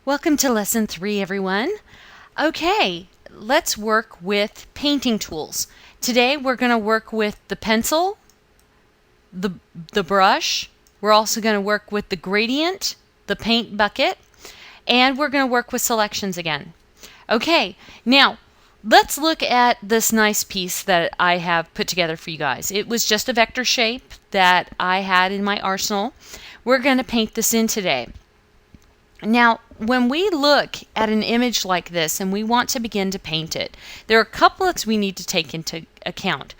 Welcome to Lesson 3, everyone. Okay, let's work with painting tools. Today we're going to work with the pencil, the brush. We're also going to work with the gradient, the paint bucket, and we're going to work with selections again. Okay, now let's look at this nice piece that I have put together for you guys. It was just a vector shape that I had in my arsenal. We're going to paint this in today. Now, when we look at an image like this and we want to begin to paint it, there are a couple of things we need to take into account.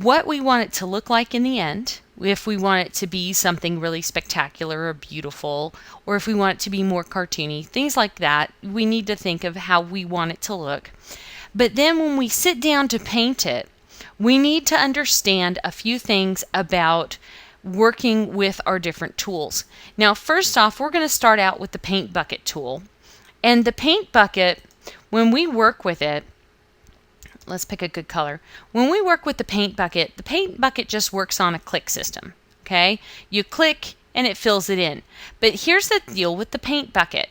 What we want it to look like in the end, if we want it to be something really spectacular or beautiful, or if we want it to be more cartoony, things like that, we need to think of how we want it to look. But then when we sit down to paint it, we need to understand a few things about working with our different tools. Now, first off, we're going to start out with the paint bucket tool. And the paint bucket, when we work with it, let's pick a good color. When we work with the paint bucket just works on a click system. Okay? You click and it fills it in. But here's the deal with the paint bucket.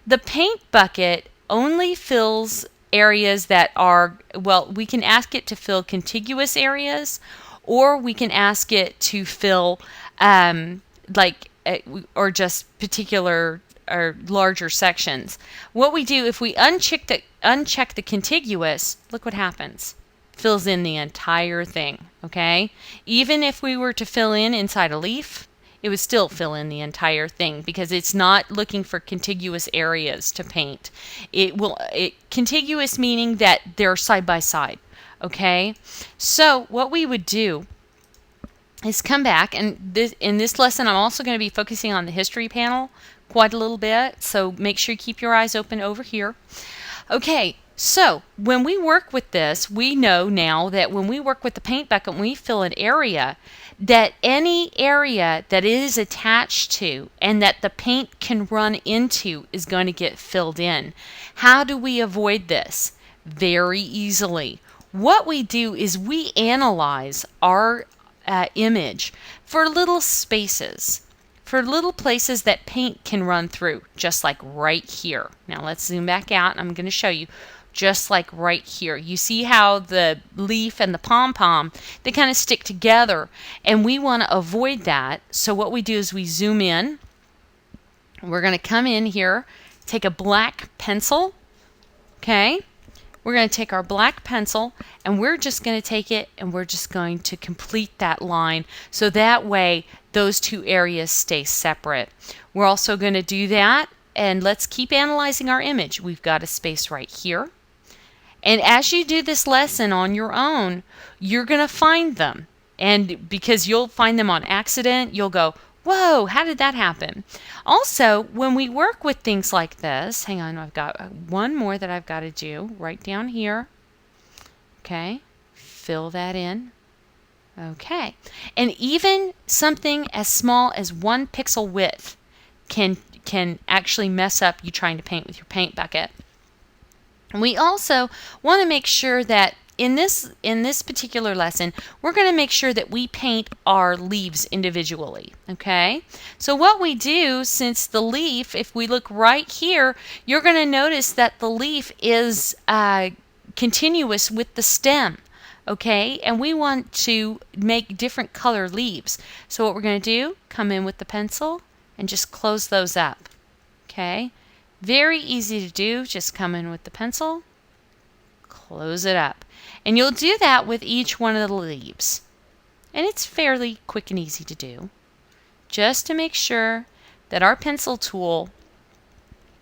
The paint bucket only fills areas that are, well, we can ask it to fill contiguous areas, or we can ask it to fill or just particular or larger sections. What we do, if we uncheck the contiguous, look what happens. Fills in the entire thing, okay? Even if we were to fill in inside a leaf, it would still fill in the entire thing because it's not looking for contiguous areas to paint. Contiguous meaning that they're side by side. Okay, so what we would do is come back, and in this lesson I'm also going to be focusing on the history panel quite a little bit, so make sure you keep your eyes open over here. Okay, so when we work with this, we know now that when we work with the paint bucket, when we fill an area, that any area that it is attached to and that the paint can run into is going to get filled in. How do we avoid this? Very easily. What we do is we analyze our image for little spaces, for little places that paint can run through, just like right here. Now let's zoom back out and I'm going to show you just like right here. You see how the leaf and the pom-pom, they kind of stick together, and we want to avoid that. So what we do is we zoom in. We're going to come in here, take a black pencil, okay? We're going to take our black pencil and we're just going to take it and we're just going to complete that line so that way those two areas stay separate. We're also going to do that, and let's keep analyzing our image. We've got a space right here. And as you do this lesson on your own, you're going to find them. And because you'll find them on accident, you'll go, whoa, how did that happen? Also, when we work with things like this, hang on, I've got one more that I've got to do right down here. Okay, fill that in. Okay, and even something as small as 1 pixel width can actually mess up you trying to paint with your paint bucket. And we also want to make sure that in this particular lesson, we're going to make sure that we paint our leaves individually, okay? So what we do, since the leaf, if we look right here, you're going to notice that the leaf is continuous with the stem, okay? And we want to make different color leaves. So what we're going to do, come in with the pencil and just close those up, okay? Very easy to do, just come in with the pencil, close it up. And you'll do that with each one of the leaves. And it's fairly quick and easy to do. Just to make sure that our pencil tool,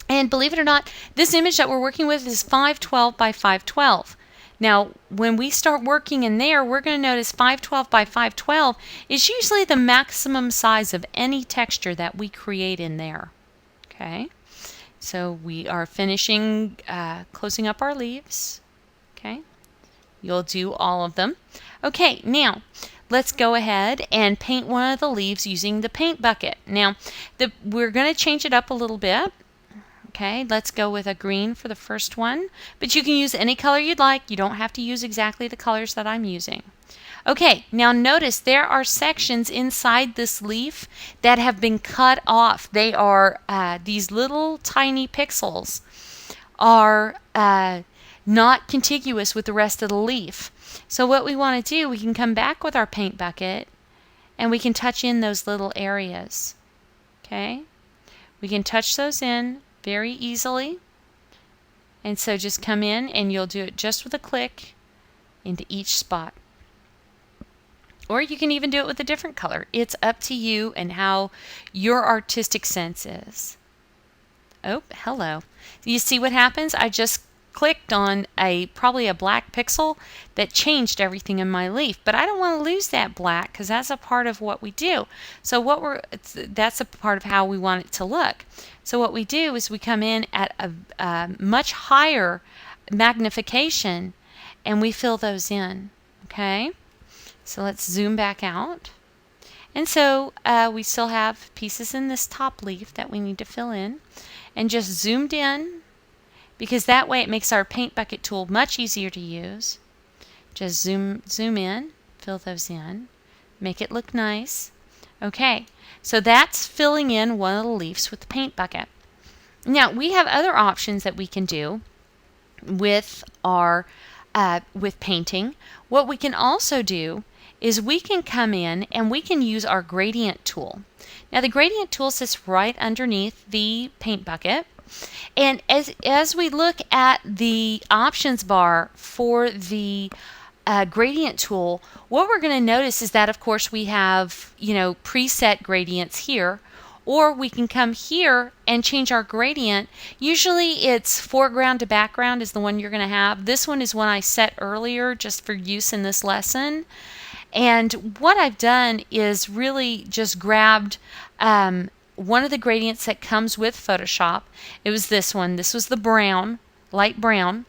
and believe it or not, this image that we're working with is 512 by 512. Now, when we start working in there, we're going to notice 512 by 512 is usually the maximum size of any texture that we create in there. Okay? So we are finishing closing up our leaves. Okay? You'll do all of them. Okay, now let's go ahead and paint one of the leaves using the paint bucket. Now, we're going to change it up a little bit. Okay, let's go with a green for the first one. But you can use any color you'd like. You don't have to use exactly the colors that I'm using. Okay, now notice there are sections inside this leaf that have been cut off. They are these little tiny pixels are not contiguous with the rest of the leaf. So what we want to do, we can come back with our paint bucket and we can touch in those little areas. Okay, we can touch those in very easily. And so just come in and you'll do it just with a click into each spot. Or you can even do it with a different color. It's up to you and how your artistic sense is. Oh, hello. You see what happens? I just clicked on probably a black pixel that changed everything in my leaf, but I don't want to lose that black because that's a part of what we do. So that's a part of how we want it to look. So what we do is we come in at a much higher magnification and we fill those in. Okay, so let's zoom back out. And so we still have pieces in this top leaf that we need to fill in, and just zoomed in, because that way it makes our paint bucket tool much easier to use. Just zoom in, fill those in, make it look nice. Okay, so that's filling in one of the leaves with the paint bucket. Now we have other options that we can do with our with painting. What we can also do is we can come in and we can use our gradient tool. Now the gradient tool sits right underneath the paint bucket. And as we look at the options bar for the gradient tool, what we're going to notice is that, of course, we have, preset gradients here, or we can come here and change our gradient. Usually it's foreground to background is the one you're going to have. This one is one I set earlier just for use in this lesson. And what I've done is really just grabbed one of the gradients that comes with Photoshop. It was this one. This was the brown, light brown.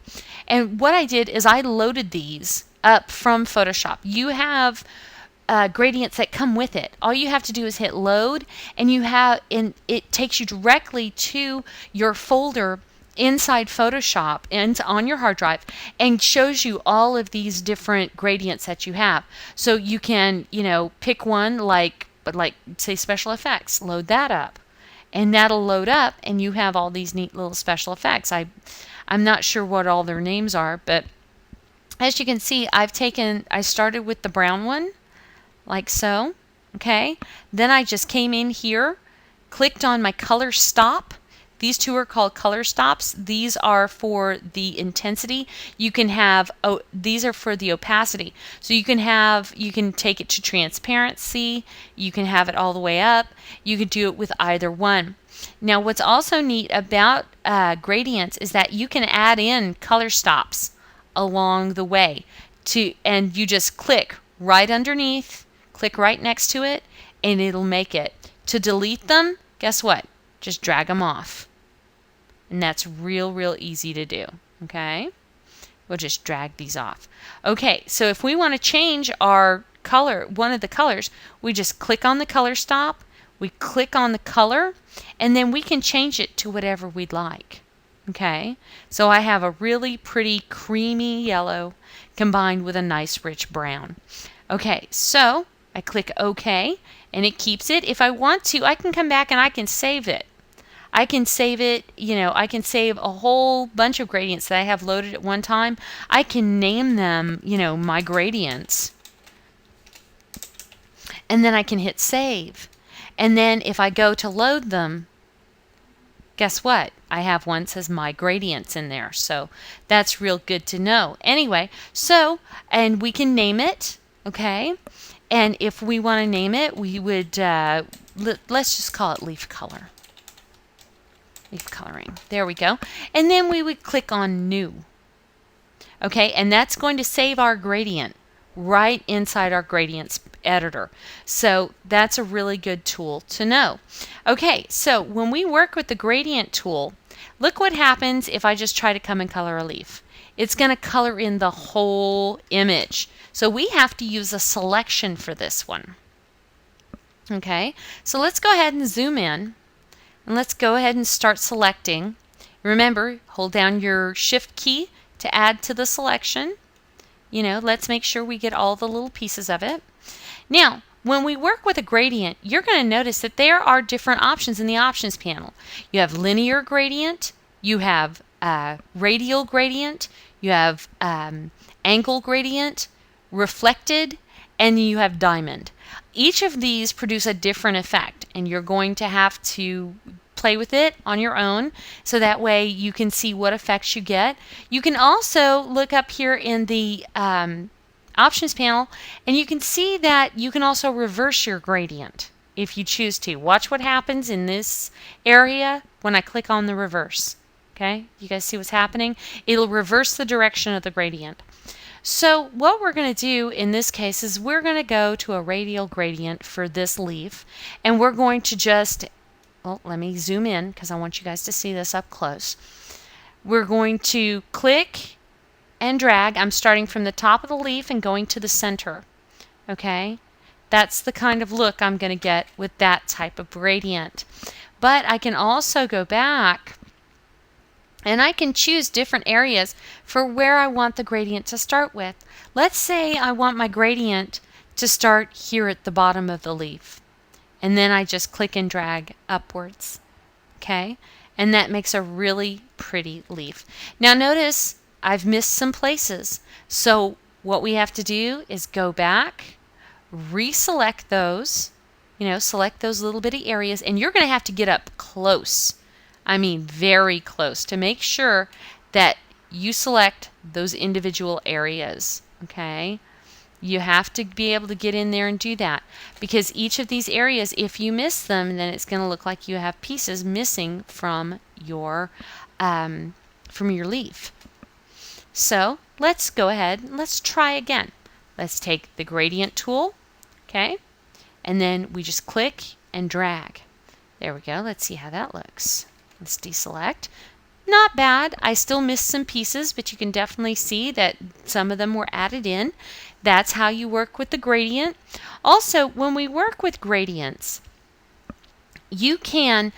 And what I did is I loaded these up from Photoshop. You have gradients that come with it. All you have to do is hit load, and it takes you directly to your folder inside Photoshop and on your hard drive, and shows you all of these different gradients that you have. So you can, pick one like say special effects, load that up, and that'll load up, and you have all these neat little special effects. I'm not sure what all their names are, but as you can see, I started with the brown one, like so. Okay, then I just came in here, clicked on my color stop. These two are called color stops. These are for the intensity. You can have, these are for the opacity. So you can take it to transparency. You can have it all the way up. You could do it with either one. Now what's also neat about gradients is that you can add in color stops along the way and you just click right underneath, click right next to it, and it'll make it. To delete them, guess what? Just drag them off. And that's real easy to do. Okay? We'll just drag these off. Okay, so if we want to change our color, one of the colors, we just click on the color stop, we click on the color, and then we can change it to whatever we'd like. Okay? So I have a really pretty creamy yellow combined with a nice rich brown. Okay, so I click OK, and it keeps it. If I want to, I can come back and I can save it. I can save it, I can save a whole bunch of gradients that I have loaded at one time. I can name them, my gradients. And then I can hit save. And then if I go to load them, guess what? I have one that says my gradients in there. So that's real good to know. Anyway, and we can name it, okay? And if we want to name it, we would, let's just call it leaf color. Leaf coloring. There we go. And then we would click on new. Okay, and that's going to save our gradient right inside our gradients editor. So that's a really good tool to know. Okay, so when we work with the gradient tool, look what happens if I just try to come and color a leaf. It's going to color in the whole image. So we have to use a selection for this one. Okay, so let's go ahead and zoom in. And let's go ahead and start selecting. Remember, hold down your shift key to add to the selection. let's make sure we get all the little pieces of it. Now, when we work with a gradient, you're going to notice that there are different options in the options panel. You have linear gradient, you have radial gradient, you have angle gradient, reflected, and you have diamond. Each of these produce a different effect, and you're going to have to play with it on your own so that way you can see what effects you get. You can also look up here in the options panel, and you can see that you can also reverse your gradient if you choose to. Watch what happens in this area when I click on the reverse. Okay, you guys see what's happening? It'll reverse the direction of the gradient. So what we're going to do in this case is we're going to go to a radial gradient for this leaf, and we're going to just, well, let me zoom in because I want you guys to see this up close. We're going to click and drag. I'm starting from the top of the leaf and going to the center. Okay, that's the kind of look I'm going to get with that type of gradient. But I can also go back and I can choose different areas for where I want the gradient to start with. Let's say I want my gradient to start here at the bottom of the leaf. And then I just click and drag upwards. Okay? And that makes a really pretty leaf. Now notice I've missed some places. So what we have to do is go back, reselect those, select those little bitty areas, and you're going to have to get up close. I mean very close to make sure that you select those individual areas. Okay? You have to be able to get in there and do that, because each of these areas, if you miss them, then it's going to look like you have pieces missing from your leaf. So let's go ahead and let's try again. Let's take the gradient tool, okay, and then we just click and drag. There we go. Let's see how that looks. Let's deselect. Not bad. I still missed some pieces, but you can definitely see that some of them were added in. That's how you work with the gradient. Also, when we work with gradients, you can,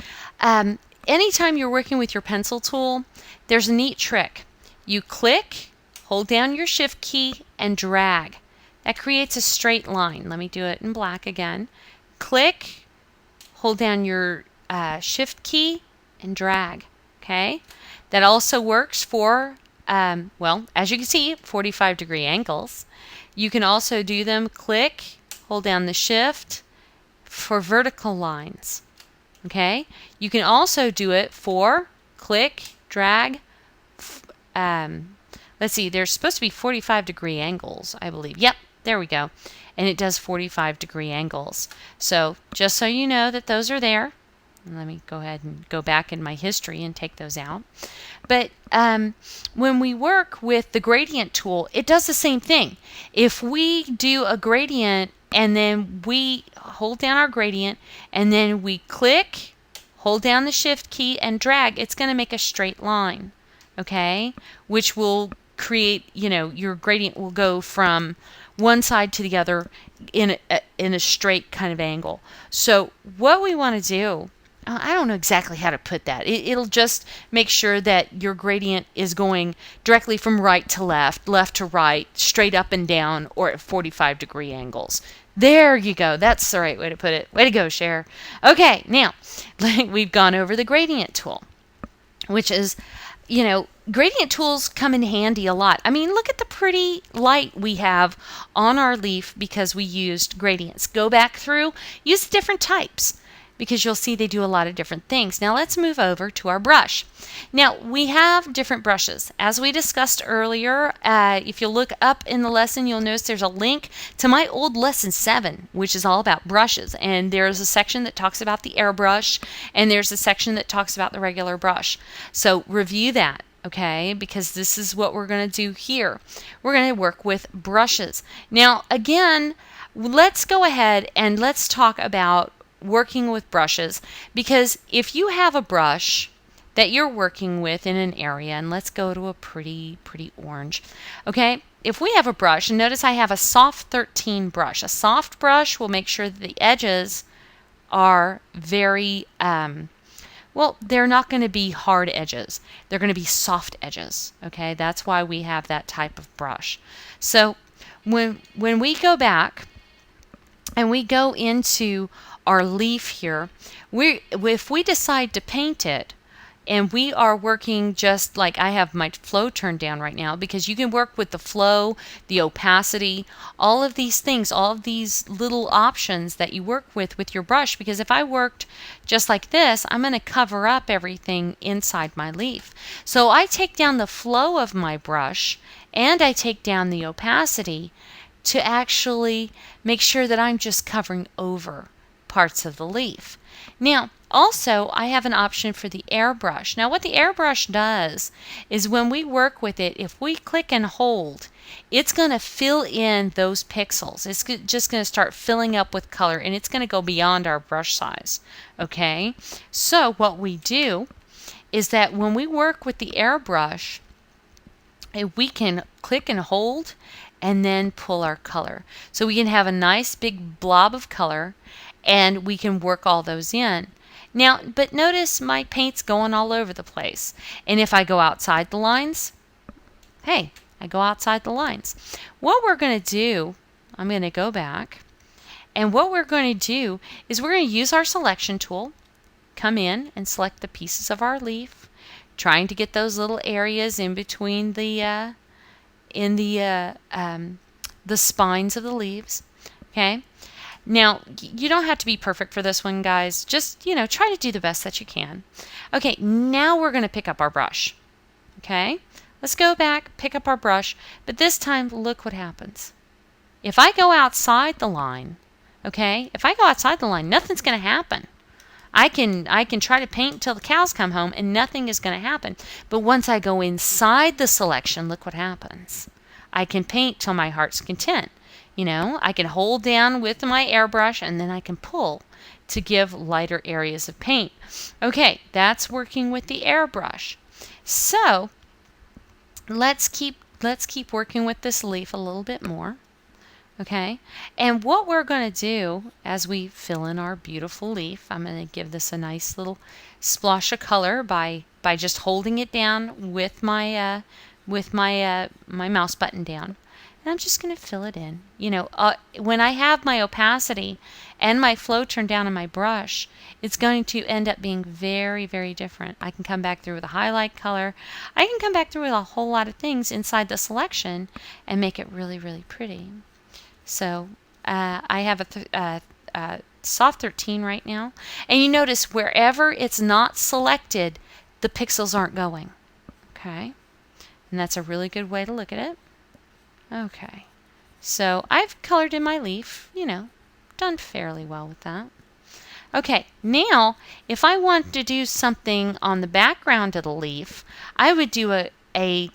anytime you're working with your pencil tool, there's a neat trick. You click, hold down your shift key, and drag. That creates a straight line. Let me do it in black again. Click, hold down your shift key, and drag. Okay? That also works for, well, as you can see, 45-degree angles. You can also do them, click, hold down the shift for vertical lines. Okay? You can also do it for click, drag. Let's see, there's supposed to be 45-degree angles, I believe. Yep, there we go. And it does 45-degree angles. So just so you know that those are there. Let me go ahead and go back in my history and take those out. But when we work with the gradient tool, it does the same thing. If we do a gradient and then we hold down our gradient and then we click, hold down the shift key and drag, it's going to make a straight line, okay? Which will create, your gradient will go from one side to the other in a straight kind of angle. So what we want to do, I don't know exactly how to put that. It'll just make sure that your gradient is going directly from right to left, left to right, straight up and down, or at 45-degree angles. There you go. That's the right way to put it. Way to go, Cher. Okay, now we've gone over the gradient tool, which is, gradient tools come in handy a lot. I mean, look at the pretty light we have on our leaf because we used gradients. Go back through, use different types, because you'll see they do a lot of different things. Now let's move over to our brush. Now we have different brushes. As we discussed earlier, if you look up in the lesson, you'll notice there's a link to my old lesson 7, which is all about brushes. And there's a section that talks about the airbrush, and there's a section that talks about the regular brush. So review that, okay, because this is what we're going to do here. We're going to work with brushes. Now again, let's go ahead and let's talk about working with brushes, because if you have a brush that you're working with in an area, and let's go to a pretty orange, okay, if we have a brush, and notice I have a soft 13 brush. A soft brush will make sure that the edges are very Well, they're not going to be hard edges. They're going to be soft edges. Okay, that's why we have that type of brush. So when we go back and we go into our leaf here, if we decide to paint it, and we are working just like I have my flow turned down right now, because you can work with the flow, the opacity, all of these things, all of these little options that you work with your brush. Because if I worked just like this, I'm going to cover up everything inside my leaf. So I take down the flow of my brush and I take down the opacity to actually make sure that I'm just covering over parts of the leaf. Now, also, I have an option for the airbrush. Now, what the airbrush does is when we work with it, if we click and hold, it's going to fill in those pixels. It's just going to start filling up with color, and it's going to go beyond our brush size. Okay? So what we do is that when we work with the airbrush, we can click and hold and then pull our color. So we can have a nice big blob of color, and we can work all those in. Now, but notice my paint's going all over the place. And if I go outside the lines, hey, I go outside the lines. What we're going to do, I'm going to go back, and what we're going to do is we're going to use our selection tool, come in and select the pieces of our leaf, trying to get those little areas in between the spines of the leaves. Okay. Now, you don't have to be perfect for this one, guys. Just, try to do the best that you can. Okay, now we're going to pick up our brush. Okay, let's go back, pick up our brush, but this time, look what happens. If I go outside the line, okay, nothing's going to happen. I can try to paint till the cows come home and nothing is going to happen. But once I go inside the selection, look what happens. I can paint till my heart's content. I can hold down with my airbrush and then I can pull to give lighter areas of paint. Okay, that's working with the airbrush. So let's keep working with this leaf a little bit more. Okay, and what we're going to do as we fill in our beautiful leaf, I'm going to give this a nice little splash of color by just holding it down with my my mouse button down. And I'm just going to fill it in. When I have my opacity and my flow turned down on my brush, it's going to end up being very, very different. I can come back through with a highlight color. I can come back through with a whole lot of things inside the selection and make it really, really pretty. So I have a soft 13 right now. And you notice wherever it's not selected, the pixels aren't going. Okay? And that's a really good way to look at it. Okay, so I've colored in my leaf, done fairly well with that. Okay, now if I want to do something on the background of the leaf, I would do a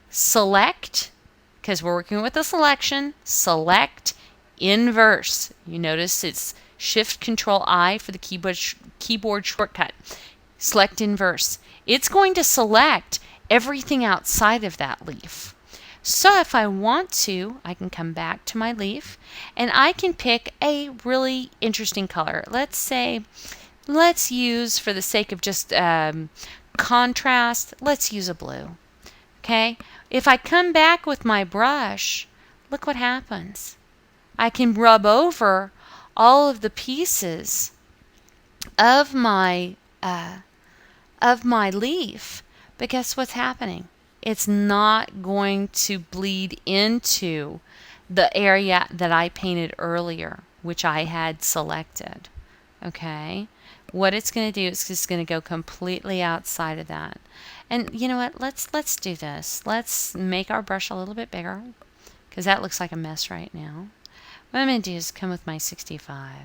select, because we're working with a selection, select inverse. You notice it's Shift-Control-I for the keyboard shortcut. Select inverse. It's going to select everything outside of that leaf. So if I want to, I can come back to my leaf and I can pick a really interesting color. Let's use, for the sake of just contrast, let's use a blue. Okay? If I come back with my brush, look what happens. I can rub over all of the pieces of my leaf, but guess what's happening? It's not going to bleed into the area that I painted earlier, which I had selected. Okay? What it's going to do is just going to go completely outside of that. And you know what? Let's do this. Let's make our brush a little bit bigger, because that looks like a mess right now. What I'm going to do is come with my 65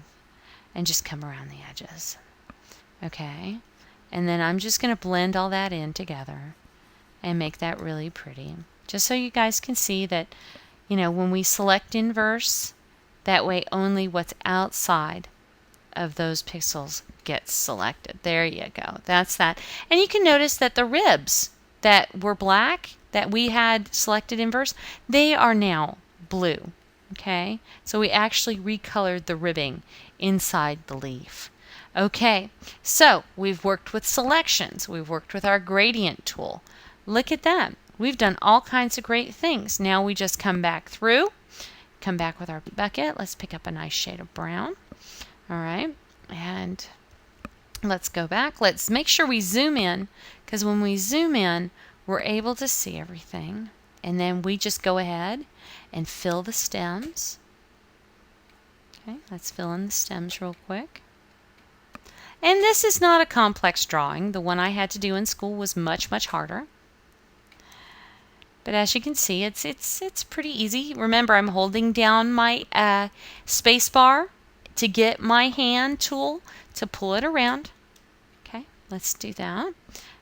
and just come around the edges. Okay? And then I'm just going to blend all that in together and make that really pretty. Just so you guys can see that, when we select inverse, that way only what's outside of those pixels gets selected. There you go. That's that. And you can notice that the ribs that were black, that we had selected inverse, they are now blue. Okay? So we actually recolored the ribbing inside the leaf. Okay, so we've worked with selections. We've worked with our gradient tool. Look at that. We've done all kinds of great things. Now we just come back through, come back with our bucket. Let's pick up a nice shade of brown. All right, and let's go back. Let's make sure we zoom in, because when we zoom in, we're able to see everything. And then we just go ahead and fill the stems. Okay, let's fill in the stems real quick. And this is not a complex drawing. The one I had to do in school was much, much harder. But as you can see, it's pretty easy. Remember, I'm holding down my space bar to get my hand tool to pull it around. Okay, let's do that.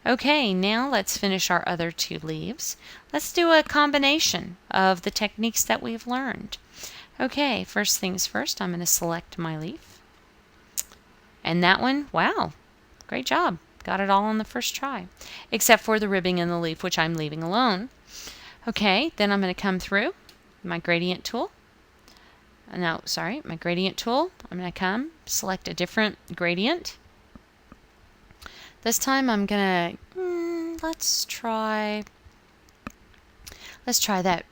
Okay, now let's finish our other two leaves. Let's do a combination of the techniques that we've learned. Okay, first things first, I'm going to select my leaf. And that one, wow, great job. Got it all on the first try, except for the ribbing in the leaf, which I'm leaving alone. Okay, then I'm going to come through my gradient tool. No, sorry, my gradient tool. I'm going to come select a different gradient. This time I'm going to, let's try that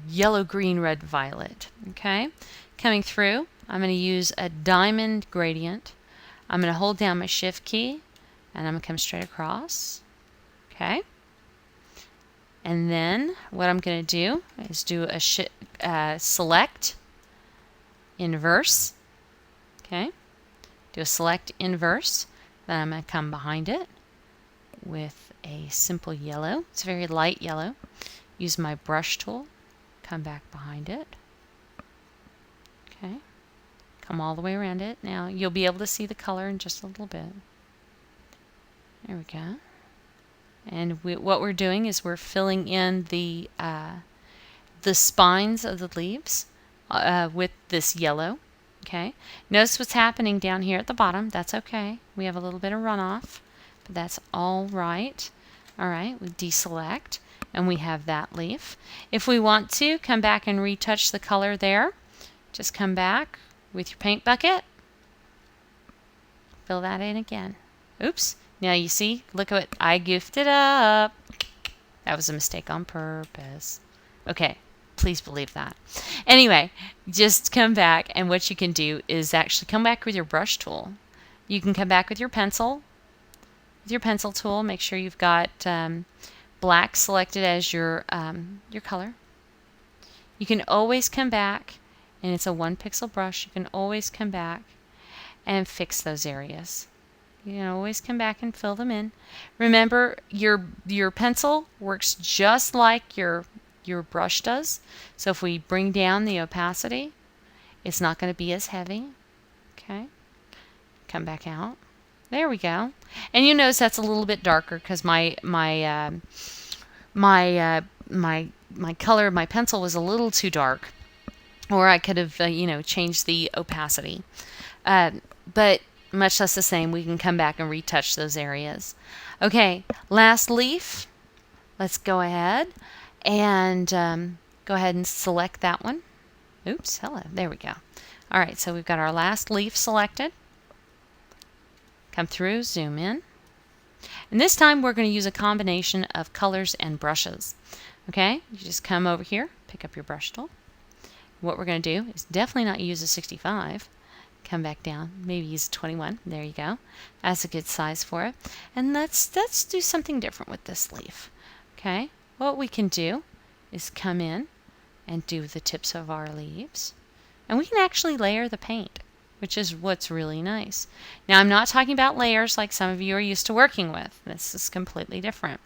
yellow, green, red, violet. Okay, coming through, I'm going to use a diamond gradient. I'm going to hold down my shift key and I'm going to come straight across. Okay. And then what I'm going to do is do a select inverse. Okay. Do a select inverse. Then I'm going to come behind it with a simple yellow. It's a very light yellow. Use my brush tool. Come back behind it. Okay. Come all the way around it. Now you'll be able to see the color in just a little bit. There we go. And what we're doing is we're filling in the spines of the leaves with this yellow. Okay. Notice what's happening down here at the bottom. That's okay. We have a little bit of runoff, but that's all right. All right. We deselect, and we have that leaf. If we want to come back and retouch the color there, just come back with your paint bucket, fill that in again. Oops. Now you see, look at what I goofed it up. That was a mistake on purpose. Okay, please believe that. Anyway, just come back, and what you can do is actually come back with your brush tool. You can come back with your pencil. With your pencil tool, make sure you've got black selected as your color. You can always come back, and it's a 1 pixel brush. You can always come back and fix those areas. You can always come back and fill them in. Remember, your pencil works just like your brush does. So if we bring down the opacity, it's not going to be as heavy. Okay. Come back out. There we go. And you notice that's a little bit darker because my color of my pencil was a little too dark. Or I could have, changed the opacity. But much less the same, we can come back and retouch those areas. Okay, last leaf. Let's go ahead and select that one. Oops, hello, there we go. All right, so we've got our last leaf selected. Come through, zoom in. And this time we're going to use a combination of colors and brushes. Okay, you just come over here, pick up your brush tool. What we're going to do is definitely not use a 65. Come back down, maybe use a 21. There you go. That's a good size for it. And let's do something different with this leaf. Okay, what we can do is come in and do the tips of our leaves. And we can actually layer the paint, which is what's really nice. Now, I'm not talking about layers like some of you are used to working with. This is completely different.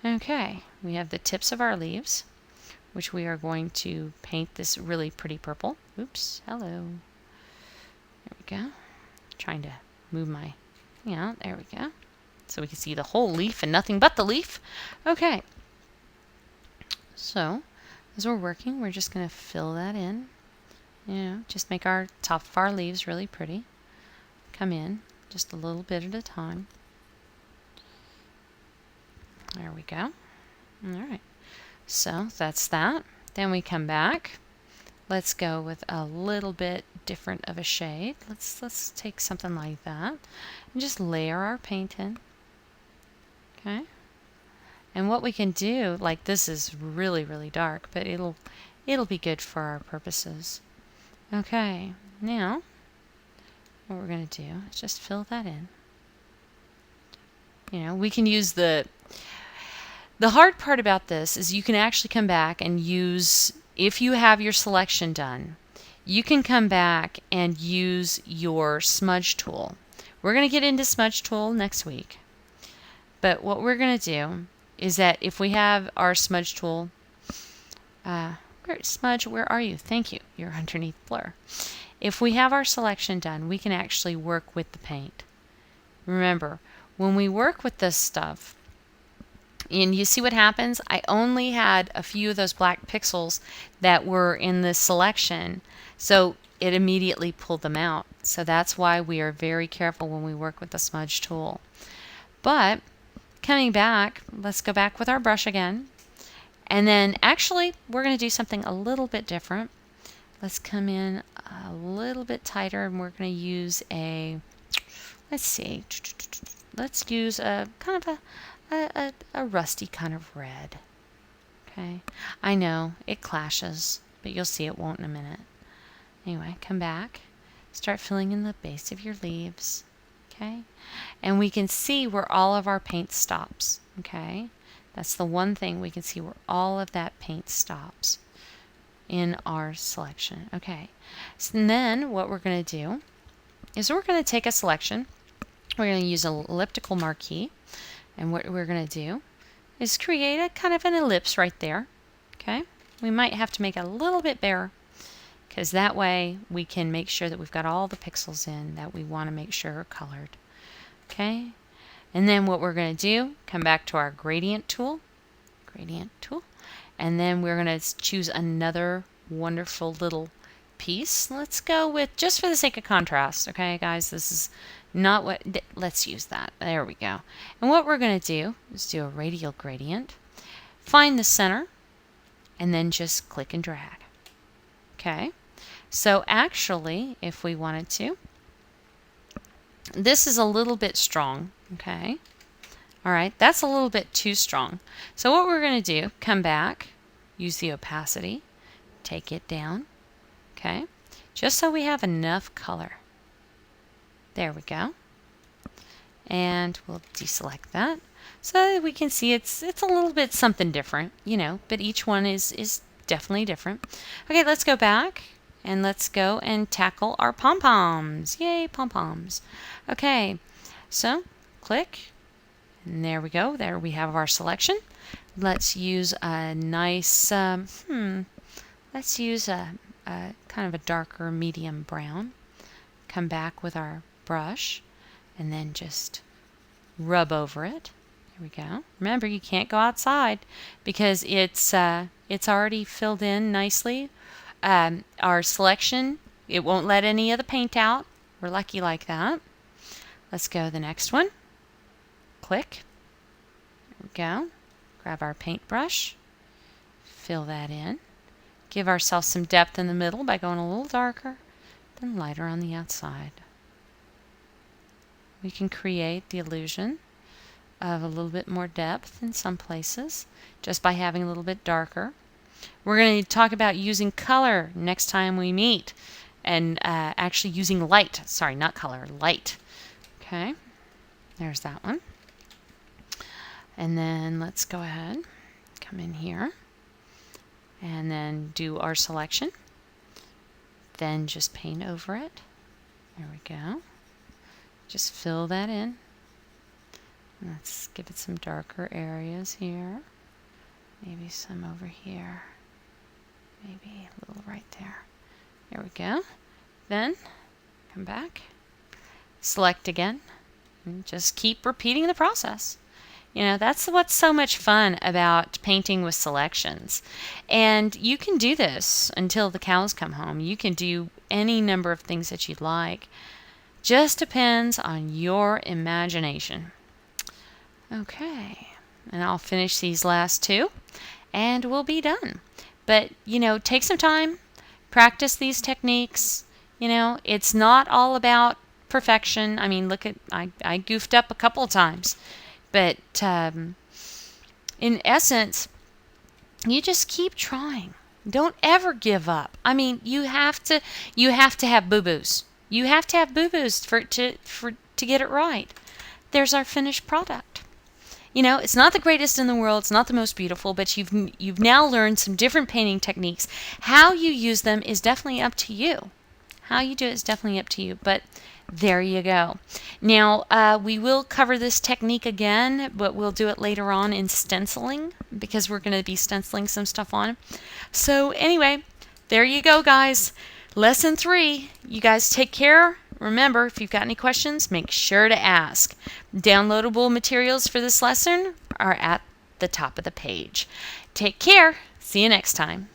Okay, we have the tips of our leaves, which we are going to paint this really pretty purple. Oops, hello. There we go. Trying to move my thing out. There we go. So we can see the whole leaf and nothing but the leaf. Okay. So, as we're working, we're just going to fill that in. Just make our top of our leaves really pretty. Come in just a little bit at a time. There we go. All right. So that's that. Then we come back. Let's go with a little bit different of a shade. Let's take something like that and just layer our paint in. Okay. And what we can do, like this is really, really dark, but it'll be good for our purposes. Okay, now what we're going to do is just fill that in. You know, we can use the hard part about this is you can actually come back and use, if you have your selection done, you can come back and use your smudge tool. We're going to get into smudge tool next week. But what we're going to do is that if we have our smudge tool, Smudge, where are you? Thank you. You're underneath blur. If we have our selection done, we can actually work with the paint. Remember, when we work with this stuff, and you see what happens? I only had a few of those black pixels that were in the selection, so it immediately pulled them out. So that's why we are very careful when we work with the smudge tool. But coming back, let's go back with our brush again. And then actually, we're going to do something a little bit different. Let's come in a little bit tighter, and we're going to use a, let's see, let's use a kind of a rusty kind of red. Okay, I know it clashes, but you'll see it won't in a minute. Anyway, come back, start filling in the base of your leaves. Okay, and we can see where all of our paint stops. Okay, that's the one thing we can see, where all of that paint stops in our selection. Okay, so then what we're going to do is we're going to take a selection. We're going to use an elliptical marquee, and what we're going to do is create a kind of an ellipse right there. Okay, we might have to make it a little bit bare, because that way we can make sure that we've got all the pixels in that we want to make sure are colored. Okay, and then what we're going to do, come back to our gradient tool, and then we're going to choose another wonderful little piece. Let's go with, just for the sake of contrast, okay guys, this is not what, let's use that. There we go. And what we're going to do is do a radial gradient, find the center, and then just click and drag. Okay, so actually, if we wanted to, this is a little bit strong. Okay, all right, that's a little bit too strong. So what we're going to do, come back, use the opacity, take it down. Okay, just so we have enough color. There we go. And we'll deselect that so that we can see it's a little bit something different, you know, but each one is definitely different. Okay, let's go back and let's go and tackle our pom-poms. Yay, pom-poms. Okay, so click, and there we go. There we have our selection. Let's use a nice, let's use a kind of a darker medium brown. Come back with our brush and then just rub over it. There we go. Remember, you can't go outside because it's already filled in nicely. Our selection, it won't let any of the paint out. We're lucky like that. Let's go to the next one. Click. There we go. Grab our paintbrush. Fill that in. Give ourselves some depth in the middle by going a little darker, then lighter on the outside. We can create the illusion of a little bit more depth in some places just by having a little bit darker. We're going to talk about using color next time we meet, and actually using light. Sorry, not color, light. Okay, there's that one. And then let's go ahead, come in here, and then do our selection. Then just paint over it. There we go. Just fill that in. Let's give it some darker areas here. Maybe some over here. Maybe a little right there. There we go. Then come back, select again, and just keep repeating the process. You know, that's what's so much fun about painting with selections. And you can do this until the cows come home. You can do any number of things that you'd like. Just depends on your imagination. Okay, and I'll finish these last two, and we'll be done. But, you know, take some time, practice these techniques. You know, it's not all about perfection. I mean, look at, I goofed up a couple of times. But in essence, you just keep trying. Don't ever give up. I mean, you have to have boo-boos. You have to have boo-boos to get it right. There's our finished product. You know, it's not the greatest in the world, it's not the most beautiful, but you've now learned some different painting techniques. How you use them is definitely up to you. How you do it is definitely up to you, but there you go. Now, we will cover this technique again, but we'll do it later on in stenciling, because we're going to be stenciling some stuff on. So anyway, there you go, guys. Lesson 3. You guys take care. Remember, if you've got any questions, make sure to ask. Downloadable materials for this lesson are at the top of the page. Take care. See you next time.